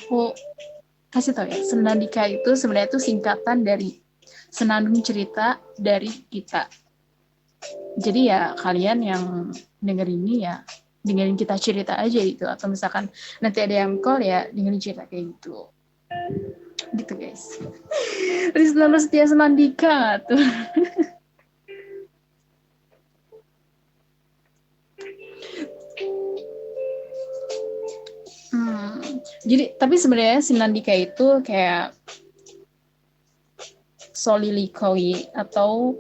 aku kasih tau ya, Senandika itu sebenarnya itu singkatan dari senandung cerita dari kita. Jadi ya kalian yang denger ini ya dengerin kita cerita aja gitu, atau misalkan nanti ada yang call ya dengerin cerita kayak gitu guys. Rizna Setia Senandika tuh. Jadi tapi sebenarnya Senandika itu kayak soliloquy atau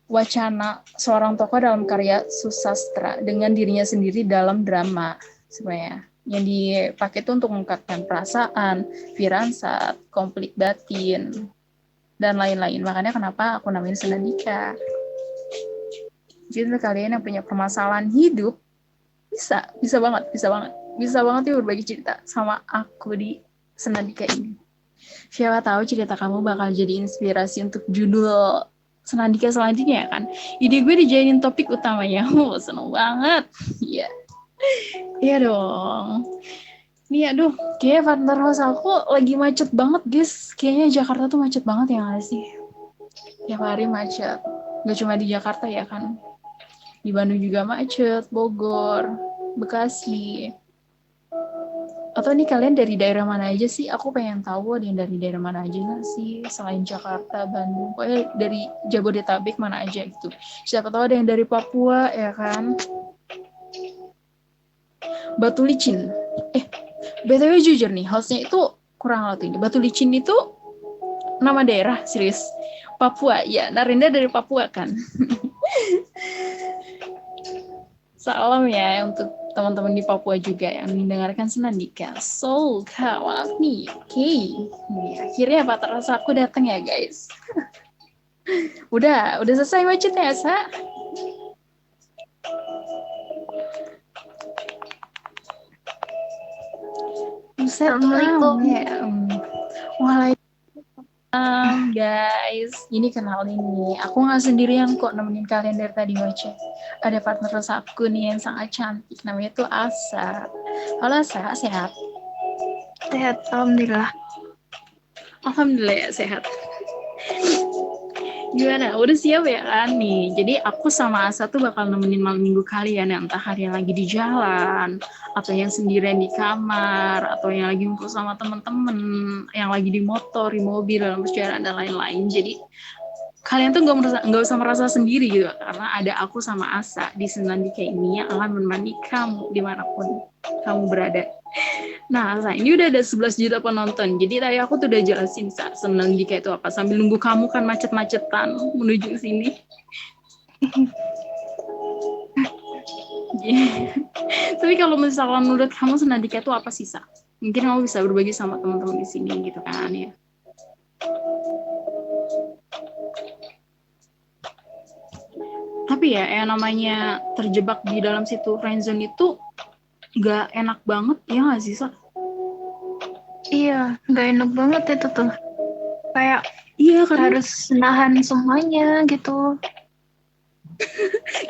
wacana seorang tokoh dalam karya susastra dengan dirinya sendiri dalam drama sebenarnya. Yang dipakai itu untuk mengungkapkan perasaan, firasat, konflik batin, dan lain-lain. Makanya kenapa aku namain Senandika. Jadi kalian yang punya permasalahan hidup bisa banget ya berbagi cerita sama aku di Senandika ini. Siapa tahu cerita kamu bakal jadi inspirasi untuk judul Senandika selanjutnya ya kan. Ide gue dijadiin topik utamanya. Seneng banget. Iya. Iya dong. Nih aduh, kayaknya partner host aku lagi macet banget guys. Kayaknya Jakarta tuh macet banget ya gak sih? Tiap hari macet. Gak cuma di Jakarta ya kan. Di Bandung juga macet, Bogor, Bekasi. Atau nih kalian dari daerah mana aja sih? Aku pengen tahu ada yang dari daerah mana aja gak sih? Selain Jakarta, Bandung. Pokoknya dari Jabodetabek mana aja gitu. Siapa tahu ada yang dari Papua ya kan? Batu Licin. BTW jujur nih, hostnya itu kurang tahu ini. Batu Licin itu nama daerah, serius. Papua, ya. Narinda dari Papua kan? Salam ya untuk teman-teman di Papua juga yang mendengarkan Senandika. So, maaf nih. Oke. Akhirnya Pak terasa aku datang ya, guys. udah selesai macetnya, Sa? Assalamualaikum. Waalaikumsalam, guys. Ini kenalin nih. Aku nggak sendirian kok nemenin kalian dari tadi ngoceh. Ada partner aku nih yang sangat cantik. Namanya tuh Asa. Halo Asa, sehat? Sehat, alhamdulillah. Alhamdulillah ya, sehat. Gimana? Udah siap ya kan nih? Jadi aku sama Asa tuh bakal nemenin malam minggu kalian ya. Entah hari yang lagi di jalan, atau yang sendirian di kamar, atau yang lagi ngumpul sama temen-temen, yang lagi di motor, di mobil, dalam perjalanan, dan lain-lain. Jadi kalian tuh nggak usah merasa sendiri gitu. Karena ada aku sama Asa di Senandika ini yang akan menemani kamu dimanapun kamu berada. Nah, ini udah ada 11 juta penonton. Jadi tadi aku tuh udah jelasin Senandika itu apa. Sambil nunggu kamu kan macet-macetan menuju ke sini. Tapi kalau misalkan menurut kamu Senandika itu apa sih, Sa? Mungkin kamu bisa berbagi sama teman-teman di sini gitu kan ya. Tapi ya, yang namanya terjebak di dalam situ friendzone itu gak enak banget, ya gak sih, Sa? Iya, nggak enak banget itu tuh. Kayak karena harus nahan semuanya gitu.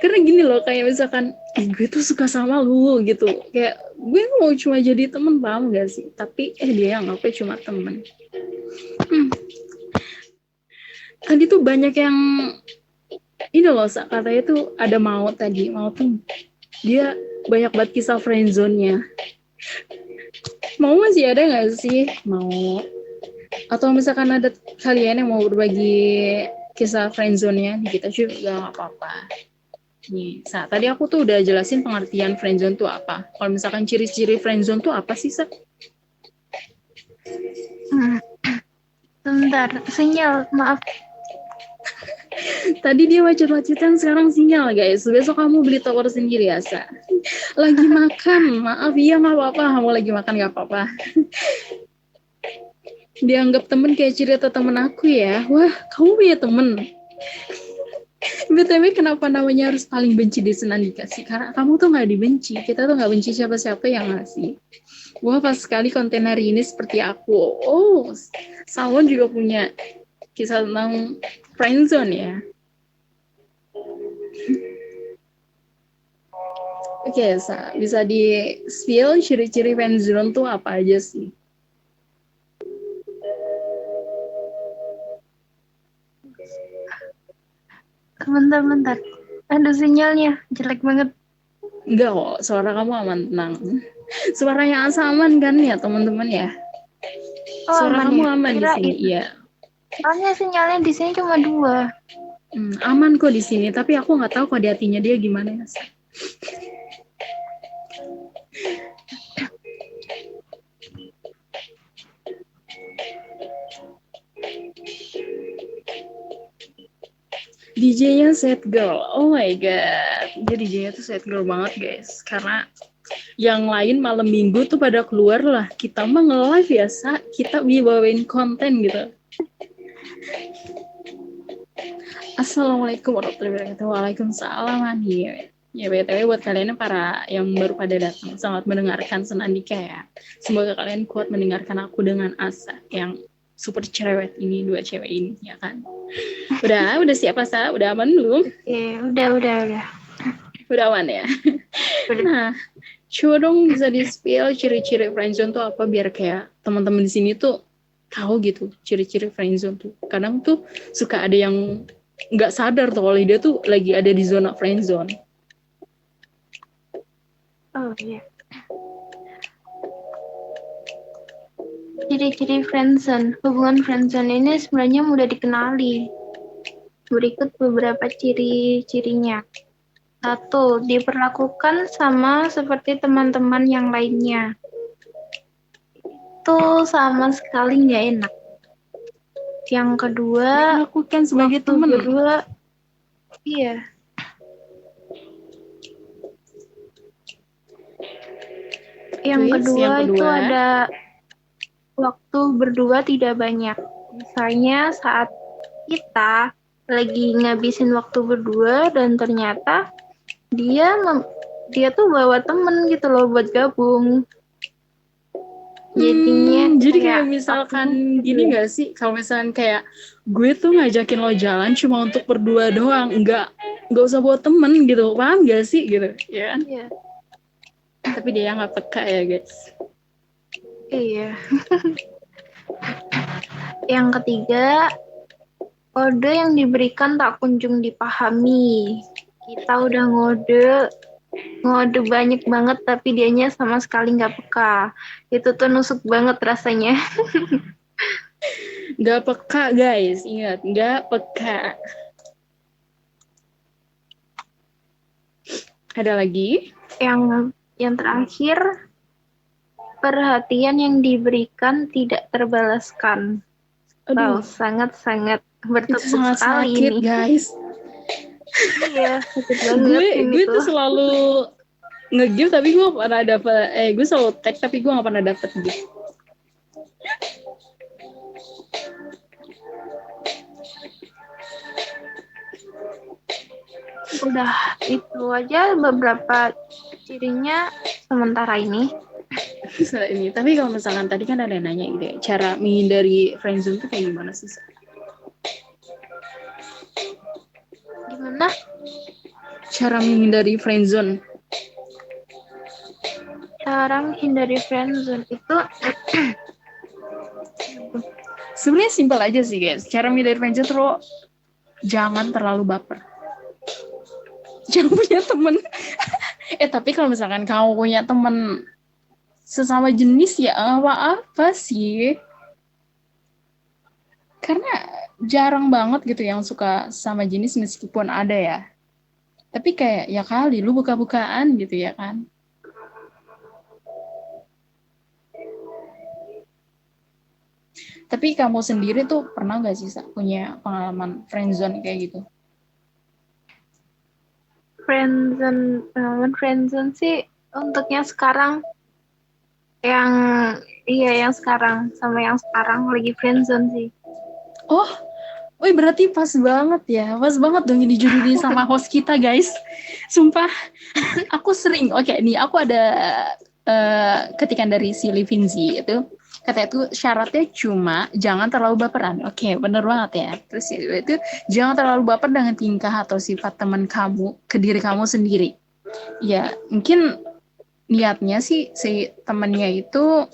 karena gini loh, kayak misalkan gue tuh suka sama lu gitu, kayak gue mau cuma jadi temen, paham gak sih? Tapi dia yang ngapain cuma temen. Tadi tuh banyak yang ini loh, katanya tuh ada Maut tadi. Maut tuh dia banyak banget kisah friendzone-nya. Mau masih ada gak sih? Mau. Atau misalkan ada kalian yang mau berbagi kisah friendzone-nya di kita juga gak apa-apa. Nih, tadi aku tuh udah jelasin pengertian friendzone tuh apa. Kalau misalkan ciri-ciri friendzone tuh apa sih, Sa? Bentar, sinyal, maaf. Tadi dia macet-macetan, sekarang sinyal, guys. Besok kamu beli tower sendiri ya, Sa. Lagi makan, maaf, iya gak apa-apa. Kamu lagi makan gak apa-apa. Dianggap temen kayak cerita temen aku ya. Wah, kamu punya temen. BTW kenapa namanya harus paling benci di Senandika sih? Karena kamu tuh gak dibenci. Kita tuh gak benci siapa-siapa yang ngasih. Wah, pas sekali konten hari ini seperti aku. Oh, Salmon juga punya kisah tentang friendzone ya. Oke, bisa di spill ciri-ciri friendzone tuh apa aja sih? Bentar. Aduh, sinyalnya jelek banget. Enggak kok, suara kamu aman, tenang. Suaranya aman kan ya teman-teman ya? Oh, Suara aman kamu ya? aman di sini, Kirain. iya. Soalnya sinyalnya di sini cuma 2. Aman kok di sini, tapi aku nggak tahu kok di hatinya dia gimana ya. DJ-nya sad girl, oh my god, dia DJ-nya tuh sad girl banget guys, karena yang lain malam minggu tuh pada keluar lah, kita mah nge-live biasa, kita bawain konten gitu. Assalamualaikum warahmatullahi wabarakatuh. Waalaikumsalam Ani. Ya BTW buat kalian para yang baru pada datang, selamat mendengarkan Senandika ya. Semoga kalian kuat mendengarkan aku dengan asa yang super cerewet ini, 2 cewek ini ya kan. Udah siap Asa? Udah aman belum? Udah. Udah aman ya. Nah, coba dong bisa di-spill ciri-ciri friendzone tuh apa biar kayak teman-teman di sini tuh tahu gitu ciri-ciri friendzone tuh. Kadang tuh suka ada yang nggak sadar tuh kalau dia tuh lagi ada di zona friendzone. Oh iya. Ciri-ciri friendzone. Hubungan friendzone ini sebenarnya mudah dikenali. Berikut beberapa ciri-cirinya. 1. Diperlakukan sama seperti teman-teman yang lainnya. Itu sama sekali nggak enak. Yang kedua, Dilakukan sebagai waktu teman. berdua, iya. Yang kedua itu ada waktu berdua tidak banyak. Misalnya saat kita lagi ngabisin waktu berdua dan ternyata dia tuh bawa temen gitu loh buat gabung. Jadinya jadi kayak misalkan gini nggak sih, kalau misalkan kayak gue tuh ngajakin lo jalan cuma untuk berdua doang, nggak usah bawa temen gitu, paham gak sih gitu ya kan? Iya. Tapi dia nggak peka ya guys. Iya. Yang ketiga, kode yang diberikan tak kunjung dipahami. Kita udah ngode banyak banget tapi dianya sama sekali nggak peka. Itu tuh nusuk banget rasanya. Nggak peka guys, ingat nggak peka. Ada lagi? Yang terakhir, perhatian yang diberikan tidak terbalaskan. Aduh, Wow, sangat-sangat bertepuk itu sangat sekali sakit ini. guys. Iya, sakit banget gue tuh selalu nge-give tapi gue gak pernah dapet, gue selalu tag tapi gue gak pernah dapet gitu. Udah itu aja beberapa cirinya sementara ini. Tapi kalau misalkan tadi kan ada yang nanya gitu ya, cara menghindari friendzone tuh kayak gimana sih? Gimana? Cara menghindari friendzone. Cara menghindari friendzone itu sebenarnya simpel aja sih guys. Cara menghindari friendzone tuh jangan terlalu baper. Jangan punya temen. Tapi kalau misalkan kamu punya temen sesama jenis ya apa sih? Karena jarang banget gitu yang suka sama jenis meskipun ada ya. Tapi kayak ya kali lu buka-bukaan gitu ya kan. Tapi kamu sendiri tuh pernah gak sih punya pengalaman friendzone kayak gitu? friendzone sih untuknya sekarang yang sekarang sama yang sekarang lagi friendzone sih. Oh, wih berarti pas banget ya. Pas banget dong ini dijudulin sama host kita guys. Sumpah, aku sering. Oke, nih aku ada ketikan dari si Livinzi itu. Katanya itu syaratnya cuma jangan terlalu baperan. Oke, bener banget ya. Terus itu jangan terlalu baper dengan tingkah atau sifat teman kamu ke diri kamu sendiri. Ya, mungkin niatnya sih si temennya itu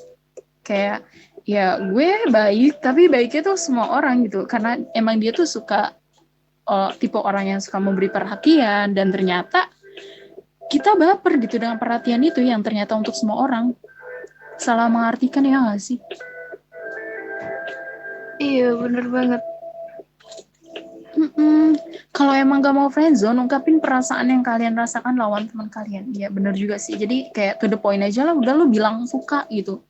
kayak ya gue baik, tapi baiknya tuh semua orang gitu. Karena emang dia tuh suka tipe orang yang suka memberi perhatian, dan ternyata kita baper gitu dengan perhatian itu yang ternyata untuk semua orang. Salah mengartikan, ya nggak sih? Iya, bener banget. Kalau emang gak mau friendzone, ungkapin perasaan yang kalian rasakan lawan teman kalian. Ya bener juga sih. Jadi kayak to the point aja lah, udah lu bilang suka gitu.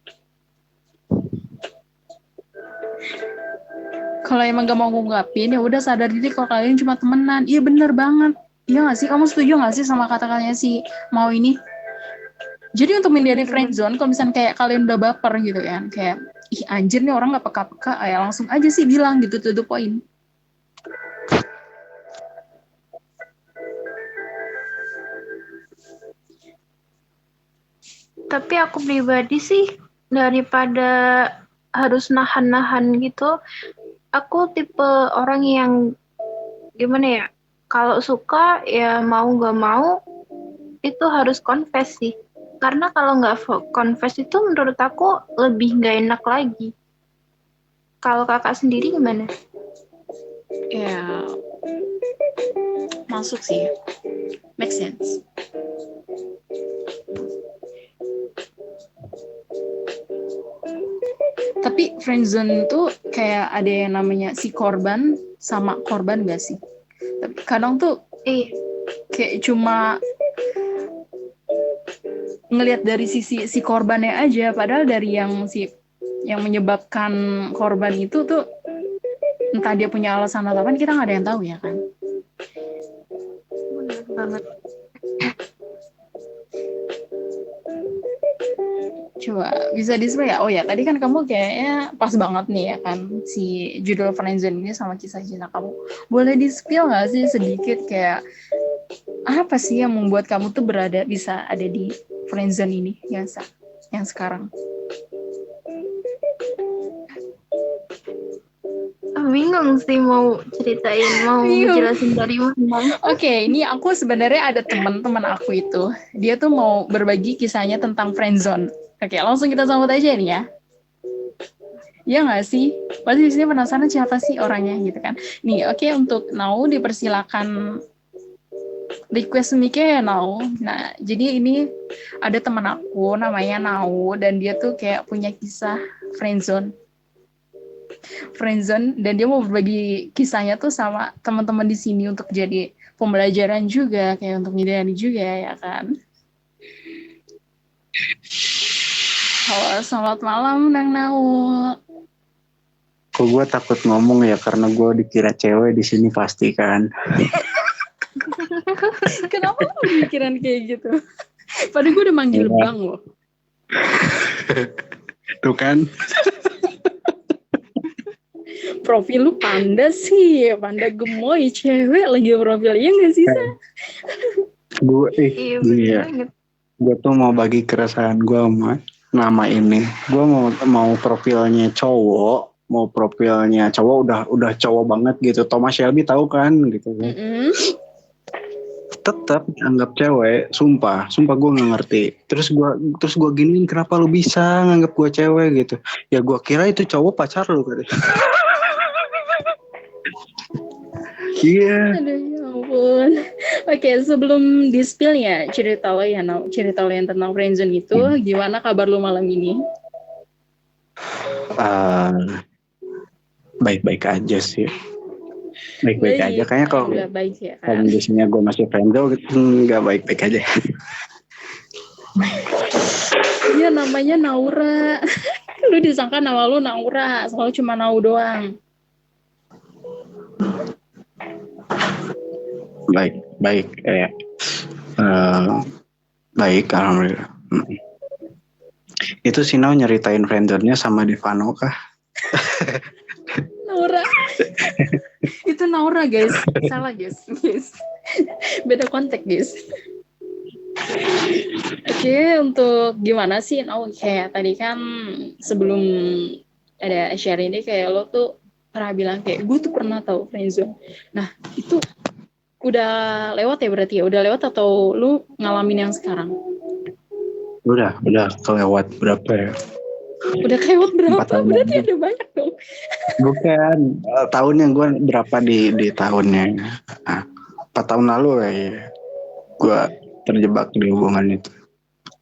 Kalau emang gak mau ngungkapin, ya udah sadar diri kalau kalian cuma temenan. Iya bener banget. Iya gak sih? Kamu setuju gak sih sama kata-katanya si mau ini? Jadi untuk menghindari friendzone, kalau misalnya kayak kalian udah baper gitu kan, kayak ih anjir nih orang gak peka-peka, ya langsung aja sih bilang gitu to the point. Tapi aku pribadi sih, daripada harus nahan-nahan gitu, aku tipe orang yang gimana ya, kalau suka ya mau gak mau itu harus confess sih, karena kalau nggak confess itu menurut aku lebih nggak enak lagi. Kalau kakak sendiri gimana? Ya masuk sih, make sense. Tapi friendzone tuh kayak ada yang namanya si korban sama korban gak sih? Tapi kadang tuh kayak cuma ngelihat dari sisi si korbannya aja, padahal dari yang menyebabkan korban itu tuh entah dia punya alasan atau apa, kita nggak ada yang tahu ya kan? Benar banget. Coba bisa di-spill ya? Oh ya, tadi kan kamu kayaknya pas banget nih ya kan, si judul friendzone ini sama kisah cinta kamu. Boleh di-spill nggak sih sedikit kayak apa sih yang membuat kamu tuh bisa ada di friendzone ini yang sekarang? Bingung sih mau ceritain, mau jelasin dari mana. Oke, ini aku sebenarnya ada teman aku itu, dia tuh mau berbagi kisahnya tentang friendzone. Oke, langsung kita sambut aja nih ya. Iya nggak sih? Pasti di sini penasaran siapa sih orangnya gitu kan. Nih, oke, untuk Nau dipersilakan request mic-nya ya Nau. Nah, jadi ini ada teman aku namanya Nau, dan dia tuh kayak punya kisah friendzone, dan dia mau berbagi kisahnya tuh sama teman-teman di sini untuk jadi pembelajaran juga, kayak untuk menghindari juga ya kan. Halo, selamat malam Nang Nau. Kok gue takut ngomong ya karena gue dikira cewek di sini pasti kan. Kenapa lu pikiran kayak gitu? Padahal gue udah manggil Bang loh. Tuh kan. Profil lu panda sih, panda gemoy, cewek lagi profilnya nggak sih? Gue gue tuh mau bagi keresahan gue sama nama ini. Gue mau profilnya cowok, udah cowok banget gitu. Thomas Shelby tahu kan gitu kan. Tetap anggap cewek, sumpah gue nggak ngerti. Terus gue giniin, kenapa lu bisa nganggap gue cewek gitu? Ya gue kira itu cowok pacar lu kan. Iya. Aduh ya ampun. Oke, sebelum di-spill ya, cerita lo yang tentang friendzone itu, gimana kabar lu malam ini? Baik-baik aja sih. Baik-baik aja. Kayaknya kalau kondisinya gue masih friendzone gitu, nggak baik-baik aja. Iya, namanya Naura. Lu disangka nama lu Naura, soalnya cuma Nau doang. Baik ya. Baik, alhamdulillah. Itu si Nau nyeritain friendzone-nya sama Devano kah? Naura. Itu Naura guys, salah guys. Beda konteks guys. Oke, untuk gimana sih Nau, kayak tadi kan sebelum ada share ini kayak lo tuh pernah bilang kayak gue tuh pernah tahu friendzone. Nah itu udah lewat ya berarti ya? Udah lewat atau lu ngalamin yang sekarang? Udah kelewat berapa ya? Udah kelewat berapa? Berarti ada banyak dong. Bukan, tahunnya gue berapa di tahunnya. 4 tahun lalu ya. Gue terjebak di hubungan itu.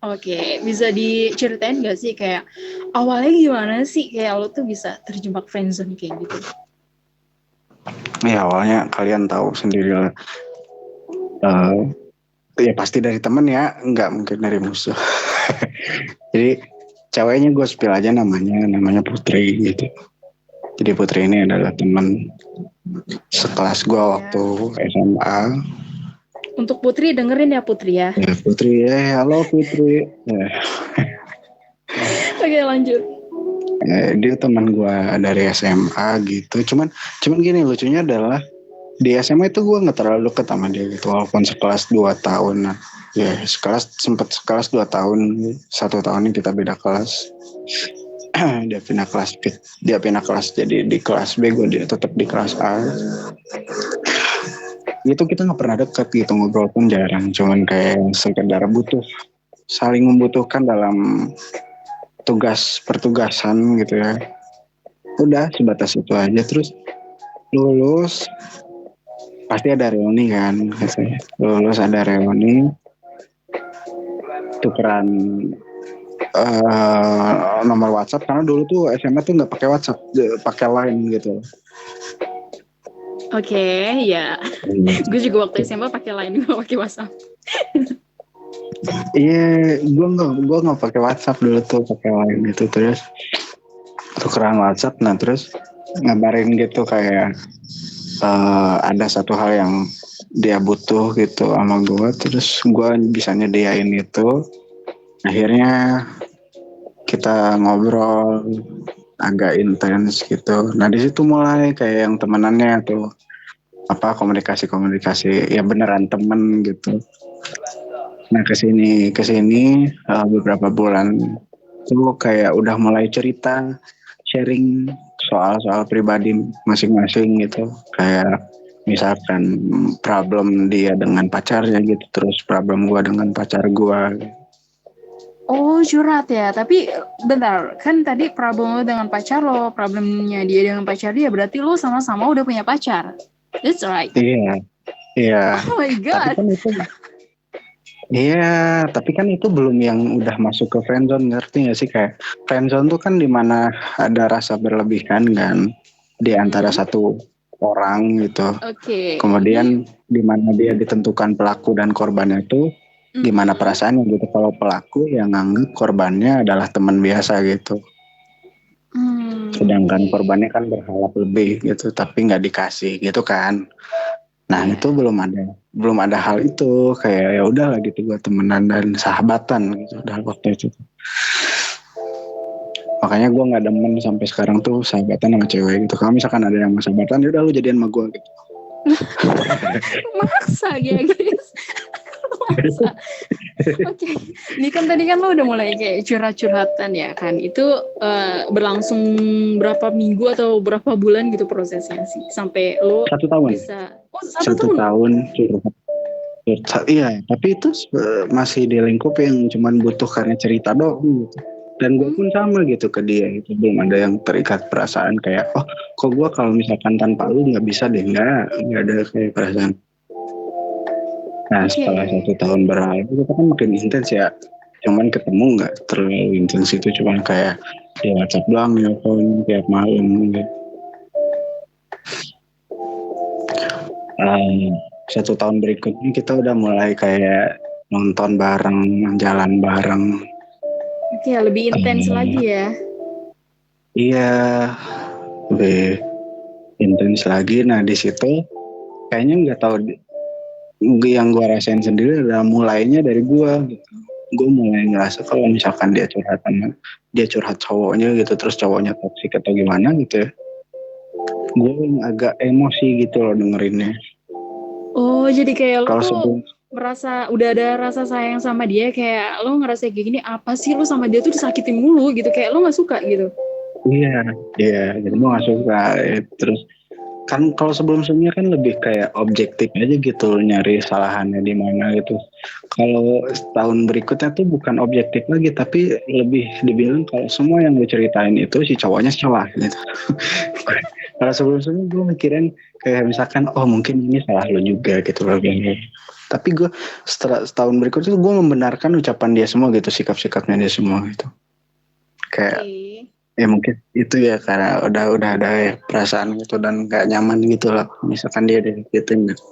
Oke, bisa diceritain gak sih kayak awalnya gimana sih kayak lo tuh bisa terjebak friendzone kayak gitu? Ya awalnya kalian tahu sendiri lah. Ya pasti dari temen ya, nggak mungkin dari musuh. Jadi ceweknya gue spill aja namanya Putri gitu. Jadi Putri ini adalah teman sekelas gue waktu SMA. Untuk Putri dengerin ya Putri ya. Ya Putri, halo Putri. Ya. Oke lanjut. Dia teman gue dari SMA gitu. Cuman gini lucunya adalah di SMA itu gue nggak terlalu deket sama dia gitu. Walaupun sekelas 2 tahun. Nah, ya sempat sekelas 2 tahun. 1 tahun ini kita beda kelas. Dia pindah kelas jadi di kelas B, gue dia tetap di kelas A. Itu kita nggak pernah deket gitu, ngobrol pun jarang, cuman kayak sekedar saling membutuhkan dalam pertugasan gitu ya. Udah sebatas itu aja. Terus lulus pasti ada reuni kan, biasanya lulus ada reuni tukeran nomor WhatsApp, karena dulu tuh SMA tuh nggak pakai WhatsApp, pakai Line gitu. Oke, ya. Gue juga waktu SMA pakai Line, gue pakai WhatsApp. Iya, gue nggak pakai WhatsApp dulu tuh, pakai Line gitu. Terus tukeran WhatsApp, nah terus ngabarin gitu kayak ada satu hal yang dia butuh gitu sama gue, terus gue bisa nyediain itu. Akhirnya kita ngobrol agak intens gitu. Nah di situ mulai kayak yang temenannya tuh komunikasi ya beneran temen gitu. Nah kesini beberapa bulan tuh kayak udah mulai cerita, sharing soal pribadi masing-masing gitu. Kayak misalkan problem dia dengan pacarnya gitu, terus problem gue dengan pacar gue. Oh curhat ya, tapi bentar, kan tadi problem lo dengan pacar lo, problemnya dia dengan pacar dia, berarti lo sama-sama udah punya pacar. That's right. Iya. Oh my god. Tapi kan itu belum yang udah masuk ke friendzone, ngerti gak sih? Kayak friendzone tuh kan dimana ada rasa berlebihan kan di antara satu orang gitu. Kemudian dimana dia ditentukan pelaku dan korbannya itu gimana perasaannya gitu. Kalau pelaku yang nganggep korbannya adalah teman biasa gitu. Sedangkan korbannya kan berharap lebih gitu, tapi nggak dikasih gitu kan. Nah itu belum ada hal itu, kayak ya udah lah gitu, gue temenan dan sahabatan gitu udah waktu itu. Makanya gue nggak demen sampai sekarang tuh sahabatan sama cewek gitu. Kalau misalkan ada yang mau sahabatan, ya udah lu jadian sama gue gitu. Maksa ya guys. Maksa. Oke, ini kan tadi kan lo udah mulai kayak curhat-curhatan ya kan. Itu berlangsung berapa minggu atau berapa bulan gitu prosesnya sih sampai lo 1 tahun. Bisa. Oh, 1 tahun curhat. Iya, tapi itu masih di lingkup yang cuman butuh karena cerita doang gitu. Dan gue pun sama gitu ke dia gitu. Belum ada yang terikat perasaan kayak kok gue kalau misalkan tanpa lu nggak bisa deh, nggak ada kayak perasaan. Nah setelah 1 tahun berlalu kita kan makin intens ya, cuman ketemu nggak terlalu intens, itu cuman kayak di WhatsApp doang ya phone tiap malam gitu. 1 tahun berikutnya kita udah mulai kayak nonton bareng, jalan bareng. Oke, lebih intens lagi ya. Iya, lebih intens lagi. Nah di situ kayaknya nggak tahu, yang gue rasain sendiri adalah mulainya dari gue gitu. Gue mulai ngerasa kalau misalkan dia curhat cowoknya gitu, terus cowoknya toksik atau gimana gitu ya, gue agak emosi gitu loh dengerinnya. Oh jadi kayak lo tuh merasa udah ada rasa sayang sama dia, kayak lo ngerasa kayak gini, apa sih lo sama dia tuh disakitin mulu gitu, kayak lo nggak suka gitu. Iya, jadi gue gak suka. Terus kan kalau sebelumnya kan lebih kayak objektif aja gitu nyari kesalahannya di mana gitu. Kalau tahun berikutnya tuh bukan objektif lagi tapi lebih dibilang kalau semua yang gue ceritain itu si cowoknya salah gitu. Kalau sebelumnya gue mikirin kayak misalkan oh mungkin ini salah lo juga gitu loh gitu. Tapi gue setelah setahun berikutnya gue membenarkan ucapan dia semua gitu, sikap-sikapnya dia semua gitu. Kayak ya mungkin itu ya karena udah ada ya perasaan gitu dan gak nyaman gitu lah misalkan dia gitu gitu.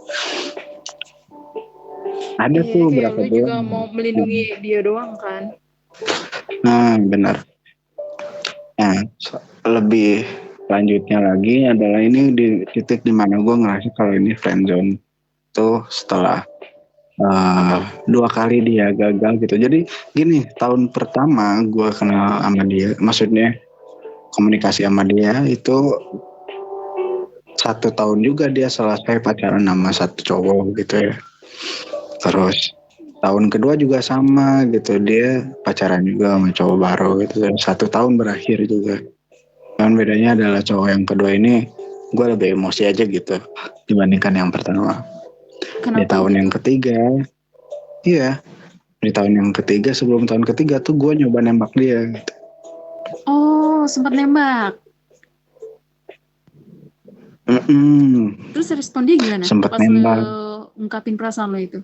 Ada tuh kayak berapa lu juga mau melindungi dia doang kan. Benar. Nah lebih lanjutnya lagi adalah ini di titik dimana gue ngerasa kalau ini friendzone tuh setelah 2 kali dia gagal gitu. Jadi gini, tahun pertama gue kenal sama dia, maksudnya komunikasi sama dia itu 1 tahun juga dia selesai pacaran sama satu cowok gitu ya. Terus tahun kedua juga sama gitu, dia pacaran juga sama cowok baru gitu. 1 tahun berakhir juga. Dan bedanya adalah cowok yang kedua ini gue lebih emosi aja gitu dibandingkan yang pertama. Kenapa di tahun yang ketiga, iya di tahun yang ketiga sebelum tahun ketiga tuh gue nyoba nembak dia gitu. Oh sempat nembak. Terus respon dia gimana? Sempet pas nembak. lo ungkapin perasaan lo itu?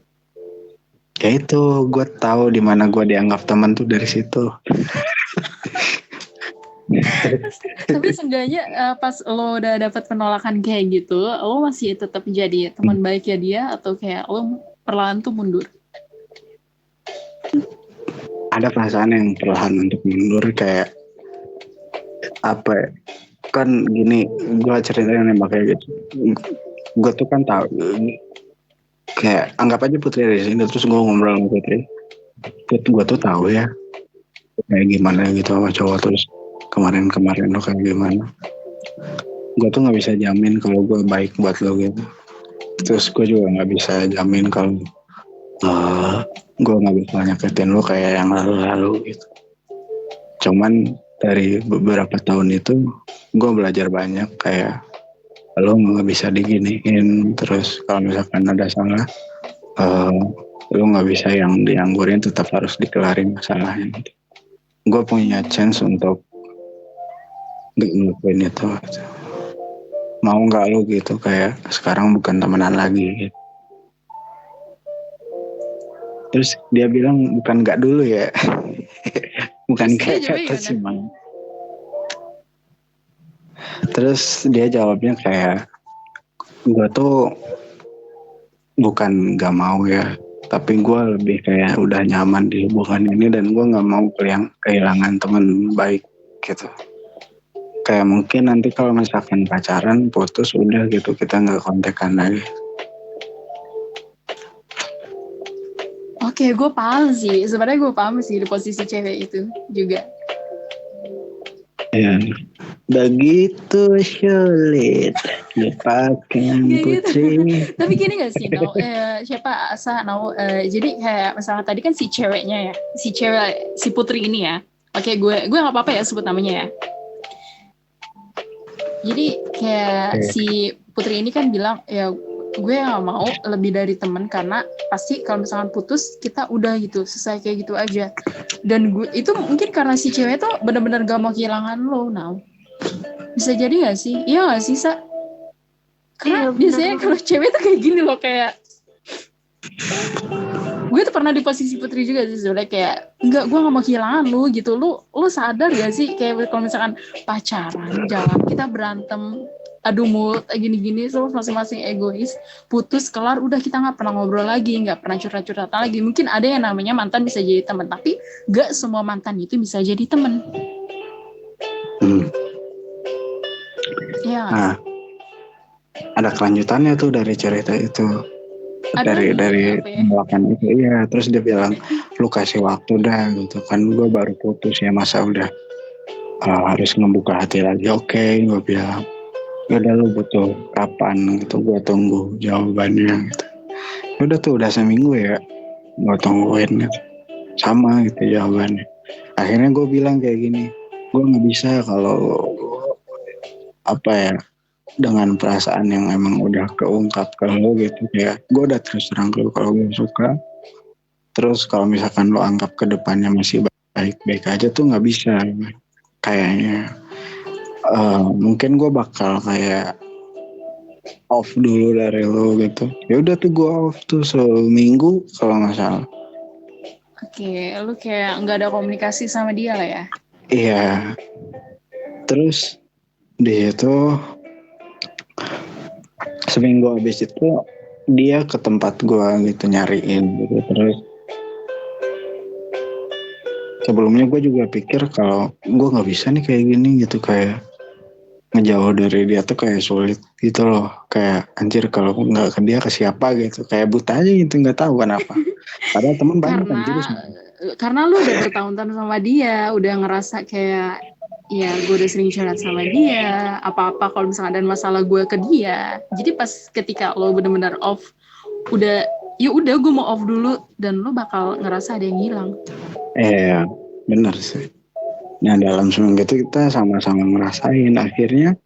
Ya itu gue tahu di mana gue dianggap teman tuh dari situ. Tapi seenggaknya pas lo udah dapat penolakan kayak gitu, lo masih tetap jadi teman baik ya dia atau kayak lo perlahan tuh mundur? Ada perasaan yang perlahan untuk mundur kayak apa ya? Kan gini, gue ceritain nembak kayak gitu. Gue tuh kan tahu kayak anggap aja Putri dari sini terus gue ngobrol sama Putri. Gue tuh tahu ya kayak gimana gitu sama cowok terus kemarin lo kayak gimana. Gue tuh nggak bisa jamin kalau gue baik buat lo gitu. Terus gue juga nggak bisa jamin kalau gue nggak bisa nyakitin lo kayak yang lalu-lalu gitu. Cuman dari beberapa tahun itu gue belajar banyak kayak lo nggak bisa diginiin, terus kalau misalkan ada salah lo nggak bisa yang dianggurin, tetap harus dikelarin masalahnya gitu. Gue punya chance untuk nggak ngelakuin itu gitu. Mau nggak lo gitu kayak sekarang bukan temenan lagi gitu. Terus dia bilang bukan nggak dulu ya. Bukan kayak kata si Mang. Terus dia jawabnya kayak gue tuh bukan gak mau ya, tapi gue lebih kayak udah nyaman di hubungan ini dan gue gak mau kehilangan teman baik gitu. Kayak mungkin nanti kalau misalkan pacaran putus udah gitu kita gak kontekan lagi. Oke, gue paham sih. Sebenarnya gue paham sih di posisi cewek itu juga. Ya, begitu sulit dipakaian Putri. Gitu. Tapi gini gak sih, siapa Asa, jadi kayak misalnya tadi kan si ceweknya ya, si Putri ini ya. Oke, gue gak apa-apa ya sebut namanya ya. Jadi kayak si Putri ini kan bilang ya gue gak mau lebih dari teman karena pasti kalau misalkan putus kita udah gitu selesai kayak gitu aja. Dan gue itu mungkin karena si cewek tuh benar-benar gak mau kehilangan lo now. Bisa jadi gak sih? Iya gak sih Sa? Karena biasanya kalau cewek tuh kayak gini loh, kayak gue tuh pernah di posisi Putri juga sih sebenarnya, kayak enggak, gue gak mau kehilangan lu gitu. Lu sadar gak sih kayak kalau misalkan pacaran jalan kita berantem adu mulut gini-gini, terus masing-masing egois, putus kelar udah kita nggak pernah ngobrol lagi, nggak pernah curhat-curhatan lagi. Mungkin ada yang namanya mantan bisa jadi teman, tapi nggak semua mantan itu bisa jadi teman. Ya. Nah, ada kelanjutannya tuh dari cerita itu. Dari penolakan itu, iya. Terus dia bilang, lu kasih waktu dah gitu kan, gue baru putus ya, masa udah harus ngebuka hati lagi. Oke, gue bilang, udah lu butuh kapan gitu, gue tunggu jawabannya gitu. Udah seminggu ya, gue tungguin gitu. Sama gitu jawabannya. Akhirnya gue bilang kayak gini, gue nggak bisa kalau apa ya, dengan perasaan yang emang udah keungkap ke lo gitu, kayak gue udah terus terang ke lo kalau gue suka. Terus kalau misalkan lo anggap ke depannya masih baik-baik aja tuh nggak bisa kayaknya. Mungkin gue bakal kayak off dulu dari lo gitu. Ya udah tuh gue off tuh seminggu kalau nggak salah. Oke, lu kayak nggak ada komunikasi sama dia lah ya? Iya. Terus di situ seminggu habis itu dia ke tempat gue gitu nyariin gitu. Terus sebelumnya gue juga pikir kalau gue nggak bisa nih kayak gini gitu, kayak ngejauh dari dia tuh kayak sulit gitu loh, kayak anjir kalau nggak ke dia ke siapa gitu, kayak buta aja gitu, nggak tahu kenapa. Padahal teman banyak kan gitu. Karena lu udah bertahun-tahun sama dia, udah ngerasa kayak ya gue udah sering curhat sama dia, apa-apa kalau misalnya ada masalah gue ke dia. Jadi pas ketika lo benar-benar off, udah gue mau off dulu, dan lo bakal ngerasa ada yang hilang. Bener sih. Nah dalam seminggu itu kita sama-sama ngerasain, akhirnya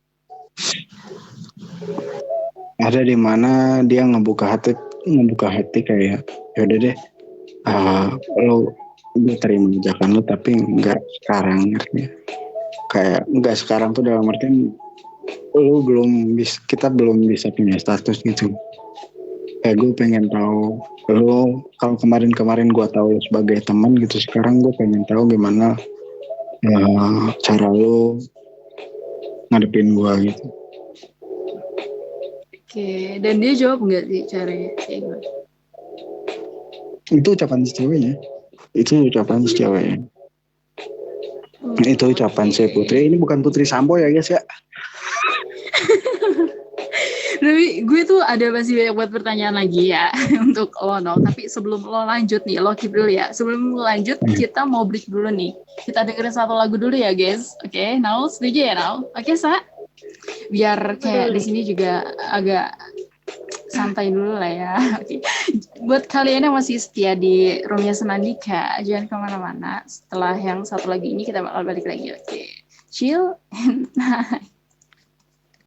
ada di mana dia ngebuka hati kayak yaudah deh, lo gue terima ajakan lo tapi nggak sekarang, ngerti? Kayak nggak sekarang tuh dalam artian lo kita belum bisa punya status gitu. Kayak gue pengen tahu lo, kalau kemarin gue tahu sebagai teman gitu, sekarang gue pengen tahu gimana cara lo ngadepin gue gitu. Oke, dan dia jawab nggak sih caranya kayak gimana? Itu ucapan si ceweknya. Itu ucapan si Putri. Ini bukan Putri Sambo ya guys ya. Tapi gue tuh ada masih banyak buat pertanyaan lagi ya untuk lo, no. Tapi sebelum lo lanjut nih, lo keep dulu ya. Sebelum lo lanjut, kita mau break dulu nih. Kita dengerin satu lagu dulu ya guys. Oke, Nau setuju ya Nau? Oke, Sa? Biar kayak di sini juga agak santai dulu lah ya. Oke. Buat kalian yang masih setia di Roomnya Senandika, jangan kemana-mana. Setelah yang satu lagi ini kita bakal balik lagi. Oke. Chill and